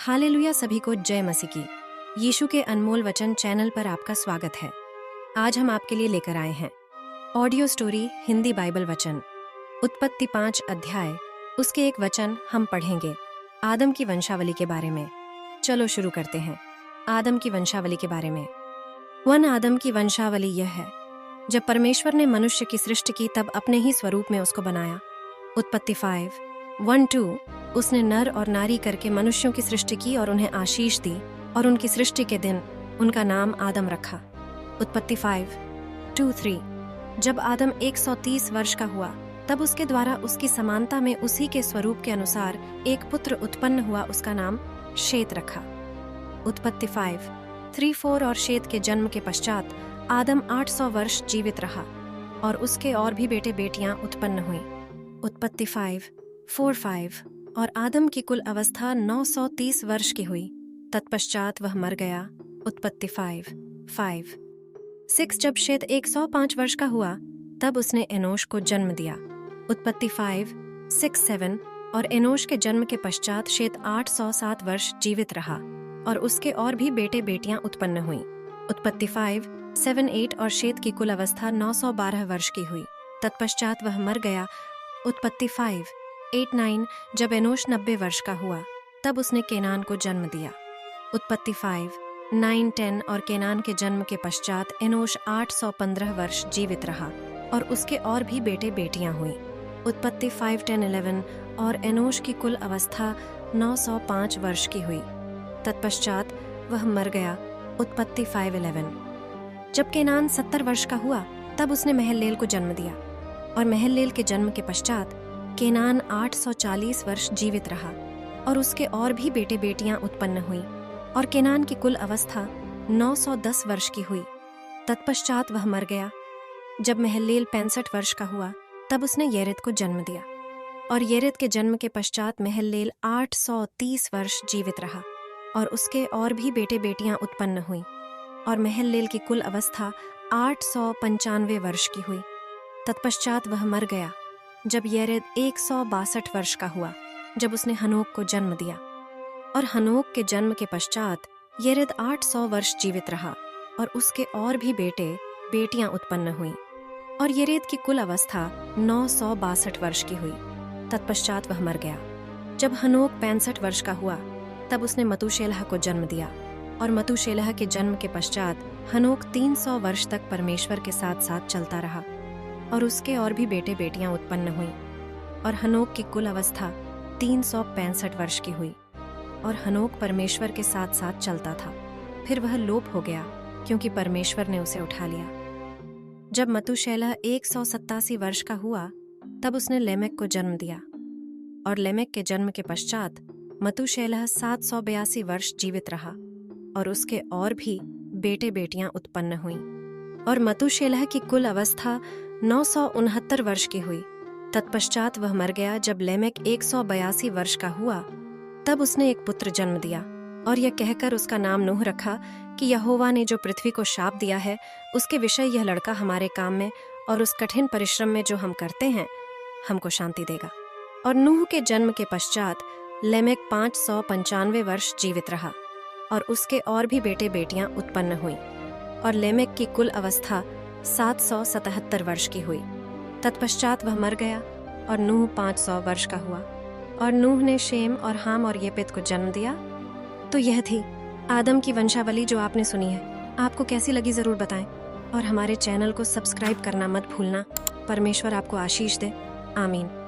Hallelujah. सभी को जय मसीह की। यीशु के अनमोल वचन चैनल पर आपका स्वागत है। आज हम आपके लिए लेकर आए हैं ऑडियो स्टोरी हिंदी बाइबल वचन उत्पत्ति 5 अध्याय उसके एक वचन हम पढ़ेंगे आदम की वंशावली के बारे में। चलो शुरू करते हैं। आदम की वंशावली के बारे में। आदम की वंशावली यह है, जब परमेश्वर ने मनुष्य की सृष्टि की तब अपने ही स्वरूप में उसको बनाया। उत्पत्ति 5:1-2 उसने नर और नारी करके मनुष्यों की सृष्टि की और उन्हें आशीष दी और उनकी सृष्टि के दिन उनका नाम आदम रखा। उत्पत्ति 5:2-3 जब आदम 130 वर्ष का हुआ तब उसके द्वारा उसकी समानता में उसी के स्वरूप के अनुसार एक पुत्र उत्पन्न हुआ, उसका नाम शेत रखा। उत्पत्ति 5:3-4 और शेत के जन्म के पश्चात आदम 800 वर्ष जीवित रहा और उसके और भी बेटे बेटियां उत्पन्न हुई। उत्पत्ति 5:4-5 और आदम की कुल अवस्था 930 वर्ष की हुई, तत्पश्चात वह मर गया। उत्पत्ति 5:5-6 जब शेत 105 वर्ष का हुआ तब उसने एनोश को जन्म दिया। उत्पत्ति 5:6-7 और एनोश के जन्म के पश्चात शेत 807 वर्ष जीवित रहा और उसके और भी बेटे बेटियां उत्पन्न हुई। उत्पत्ति 5:7-8 और शेत की कुल अवस्था 912 वर्ष की हुई, तत्पश्चात वह मर गया। उत्पत्ति 5:8-9 जब एनोश 90 वर्ष का हुआ तब उसने केनान को जन्म दिया। उत्पत्ति 5:9-10 और केनान के जन्म के पश्चात एनोश 815 वर्ष जीवित रहा और उसके और भी बेटे बेटियां हुई। उत्पत्ति 5:10-11 और एनोश की कुल अवस्था 905 वर्ष की हुई, तत्पश्चात वह मर गया। उत्पत्ति 5:11 जब केनान 70 वर्ष का हुआ तब उसने महललेल को जन्म दिया और महललेल के जन्म के पश्चात केनान 840 वर्ष जीवित रहा और उसके और भी बेटे बेटियां उत्पन्न हुई और केनान की कुल अवस्था 910 वर्ष की हुई, तत्पश्चात वह मर गया। जब महललेल 65 वर्ष का हुआ तब उसने येरेद को जन्म दिया और येरेद के जन्म के पश्चात महललेल 830 वर्ष जीवित रहा और उसके और भी बेटे बेटियां उत्पन्न हुई और महललेल की कुल अवस्था 895 वर्ष की हुई, तत्पश्चात वह मर गया। जब येरेद 162 वर्ष का हुआ जब उसने हनोक को जन्म दिया और हनोक के जन्म के पश्चात येरेद 800 वर्ष जीवित रहा और उसके और भी बेटे बेटियां उत्पन्न हुई और येरेद की कुल अवस्था 962 वर्ष की हुई, तत्पश्चात वह मर गया। जब हनोक 65 वर्ष का हुआ तब उसने मतूशेलह को जन्म दिया और मतूशेलह के जन्म के पश्चात हनोक 300 वर्ष तक परमेश्वर के साथ साथ चलता रहा और उसके और भी बेटे बेटियां उत्पन्न हुई और हनोक की कुल अवस्था 365 वर्ष की हुई और हनोक परमेश्वर के साथ साथ चलता था। फिर वह लोप हो गया क्योंकि परमेश्वर ने उसे उठा लिया। जब मतूशेलह 187 वर्ष का हुआ तब उसने लेमेक को जन्म दिया और लेमेक के जन्म के पश्चात मतूशेलह 782 वर्ष जीवित रहा और उसके और भी बेटे बेटियां उत्पन्न हुई और मतूशेलह की कुल अवस्था 969 वर्ष की हुई, तत्पश्चात वह मर गया। जब लेमेक 182 वर्ष का हुआ तब उसने एक पुत्र जन्म दिया और यह कहकर उसका नाम नूह रखा कि यहोवा ने जो पृथ्वी को शाप दिया है उसके विषय यह लड़का हमारे काम में और उस कठिन परिश्रम में जो हम करते हैं हमको शांति देगा। और नूह के जन्म के पश्चात लेमेक 595 वर्ष जीवित रहा और उसके और भी बेटे बेटियां उत्पन्न हुई और लेमेक की कुल अवस्था 777 वर्ष की हुई, तत्पश्चात वह मर गया और नूह 500 वर्ष का हुआ और नूह ने शेम और हाम और येपेत को जन्म दिया। तो यह थी आदम की वंशावली जो आपने सुनी है। आपको कैसी लगी जरूर बताएं और हमारे चैनल को सब्सक्राइब करना मत भूलना। परमेश्वर आपको आशीष दे। आमीन।